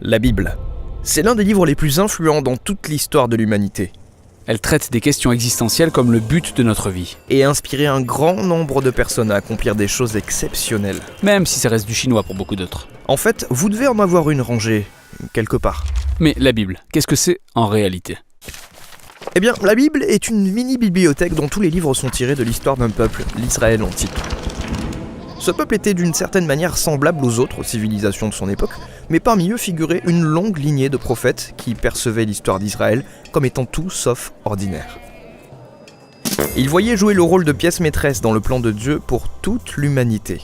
La Bible. C'est l'un des livres les plus influents dans toute l'histoire de l'humanité. Elle traite des questions existentielles comme le but de notre vie. Et a inspiré un grand nombre de personnes à accomplir des choses exceptionnelles. Même si ça reste du chinois pour beaucoup d'autres. En fait, vous devez en avoir une rangée, quelque part. Mais la Bible, qu'est-ce que c'est en réalité ? Eh bien, la Bible est une mini-bibliothèque dont tous les livres sont tirés de l'histoire d'un peuple, l'Israël antique. Ce peuple était d'une certaine manière semblable aux autres civilisations de son époque, mais parmi eux figurait une longue lignée de prophètes qui percevaient l'histoire d'Israël comme étant tout sauf ordinaire. Ils voyaient jouer le rôle de pièce maîtresse dans le plan de Dieu pour toute l'humanité.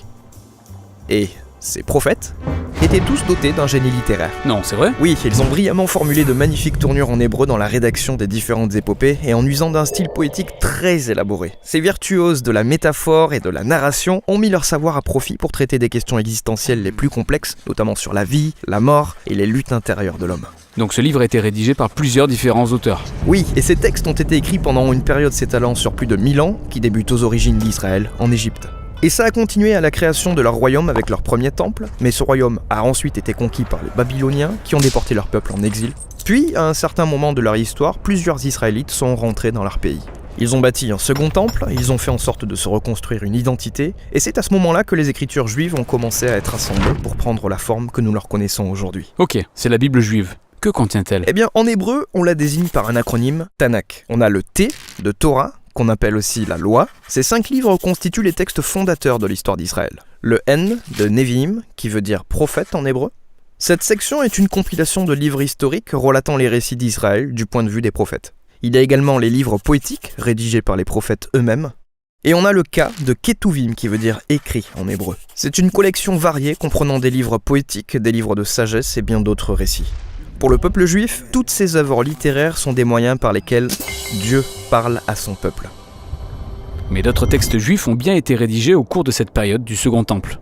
Et ces prophètes étaient tous dotés d'un génie littéraire. Non, c'est vrai ? Oui, ils ont brillamment formulé de magnifiques tournures en hébreu dans la rédaction des différentes épopées et en usant d'un style poétique très élaboré. Ces virtuoses de la métaphore et de la narration ont mis leur savoir à profit pour traiter des questions existentielles les plus complexes, notamment sur la vie, la mort et les luttes intérieures de l'homme. Donc ce livre a été rédigé par plusieurs différents auteurs. Oui, et ces textes ont été écrits pendant une période s'étalant sur plus de 1000 ans, qui débute aux origines d'Israël, en Égypte. Et ça a continué à la création de leur royaume avec leur premier temple, mais ce royaume a ensuite été conquis par les Babyloniens qui ont déporté leur peuple en exil. Puis, à un certain moment de leur histoire, plusieurs Israélites sont rentrés dans leur pays. Ils ont bâti un second temple, ils ont fait en sorte de se reconstruire une identité, et c'est à ce moment-là que les écritures juives ont commencé à être assemblées pour prendre la forme que nous leur connaissons aujourd'hui. Ok, c'est la Bible juive. Que contient-elle ? Eh bien, en hébreu, on la désigne par un acronyme Tanakh. On a le T de Torah, qu'on appelle aussi la loi. Ces 5 livres constituent les textes fondateurs de l'histoire d'Israël. Le N de Nevi'im, qui veut dire prophète en hébreu. Cette section est une compilation de livres historiques relatant les récits d'Israël du point de vue des prophètes. Il y a également les livres poétiques, rédigés par les prophètes eux-mêmes. Et on a le K de Ketuvim, qui veut dire écrit en hébreu. C'est une collection variée comprenant des livres poétiques, des livres de sagesse et bien d'autres récits. Pour le peuple juif, toutes ces œuvres littéraires sont des moyens par lesquels Dieu parle à son peuple. Mais d'autres textes juifs ont bien été rédigés au cours de cette période du Second Temple.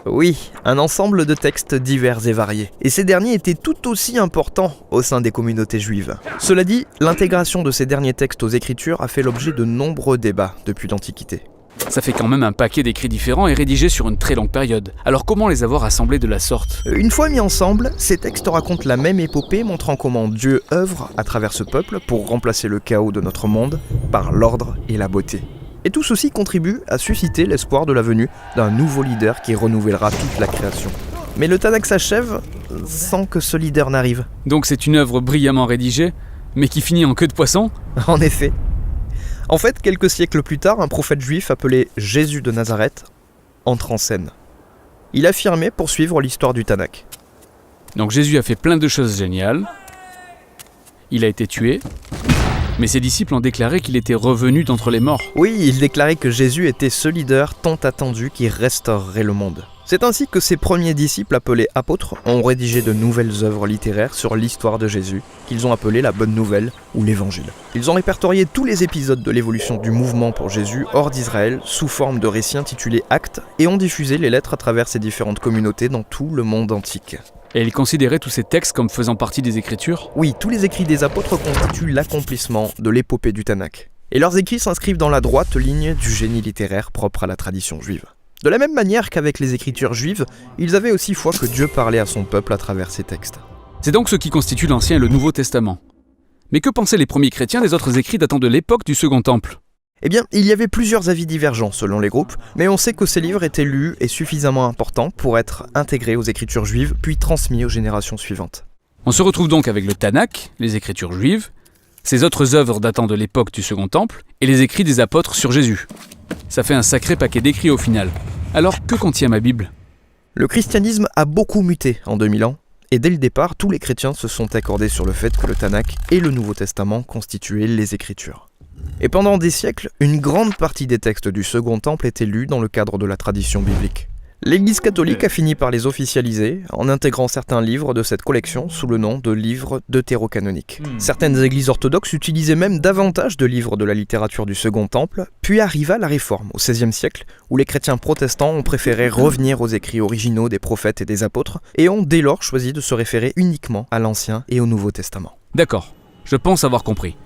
Oui, un ensemble de textes divers et variés. Et ces derniers étaient tout aussi importants au sein des communautés juives. Cela dit, l'intégration de ces derniers textes aux Écritures a fait l'objet de nombreux débats depuis l'Antiquité. Ça fait quand même un paquet d'écrits différents et rédigés sur une très longue période. Alors comment les avoir assemblés de la sorte ? Une fois mis ensemble, ces textes racontent la même épopée montrant comment Dieu œuvre à travers ce peuple pour remplacer le chaos de notre monde par l'ordre et la beauté. Et tout ceci contribue à susciter l'espoir de la venue d'un nouveau leader qui renouvellera toute la création. Mais le Tanakh s'achève sans que ce leader n'arrive. Donc c'est une œuvre brillamment rédigée, mais qui finit en queue de poisson ? En effet. En fait, quelques siècles plus tard, un prophète juif appelé Jésus de Nazareth entre en scène. Il affirmait poursuivre l'histoire du Tanakh. Donc Jésus a fait plein de choses géniales. Il a été tué. Mais ses disciples ont déclaré qu'il était revenu d'entre les morts. Oui, il déclarait que Jésus était ce leader tant attendu qui restaurerait le monde. C'est ainsi que ses premiers disciples, appelés apôtres, ont rédigé de nouvelles œuvres littéraires sur l'histoire de Jésus, qu'ils ont appelées la Bonne Nouvelle ou l'Évangile. Ils ont répertorié tous les épisodes de l'évolution du mouvement pour Jésus hors d'Israël sous forme de récits intitulés Actes et ont diffusé les lettres à travers ces différentes communautés dans tout le monde antique. Et ils considéraient tous ces textes comme faisant partie des Écritures ? Oui, tous les écrits des apôtres constituent l'accomplissement de l'épopée du Tanakh. Et leurs écrits s'inscrivent dans la droite ligne du génie littéraire propre à la tradition juive. De la même manière qu'avec les écritures juives, ils avaient aussi foi que Dieu parlait à son peuple à travers ces textes. C'est donc ce qui constitue l'Ancien et le Nouveau Testament. Mais que pensaient les premiers chrétiens des autres écrits datant de l'époque du Second Temple ? Eh bien, il y avait plusieurs avis divergents selon les groupes, mais on sait que ces livres étaient lus et suffisamment importants pour être intégrés aux écritures juives, puis transmis aux générations suivantes. On se retrouve donc avec le Tanakh, les écritures juives, ces autres œuvres datant de l'époque du Second Temple, et les écrits des apôtres sur Jésus. Ça fait un sacré paquet d'écrits au final. Alors, que contient ma Bible ? Le christianisme a beaucoup muté en 2000 ans, et dès le départ, tous les chrétiens se sont accordés sur le fait que le Tanakh et le Nouveau Testament constituaient les Écritures. Et pendant des siècles, une grande partie des textes du Second Temple étaient lus dans le cadre de la tradition biblique. L'Église catholique a fini par les officialiser en intégrant certains livres de cette collection sous le nom de livres deutérocanoniques. Certaines églises orthodoxes utilisaient même davantage de livres de la littérature du Second Temple, puis arriva la Réforme au XVIe siècle, où les chrétiens protestants ont préféré revenir aux écrits originaux des prophètes et des apôtres, et ont dès lors choisi de se référer uniquement à l'Ancien et au Nouveau Testament. D'accord, je pense avoir compris.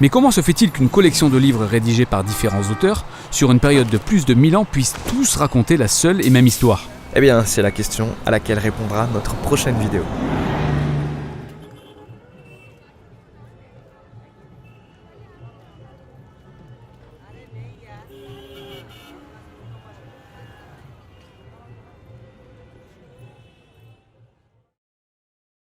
Mais comment se fait-il qu'une collection de livres rédigés par différents auteurs, sur une période de plus de 1000 ans, puissent tous raconter la seule et même histoire ? Eh bien, c'est la question à laquelle répondra notre prochaine vidéo.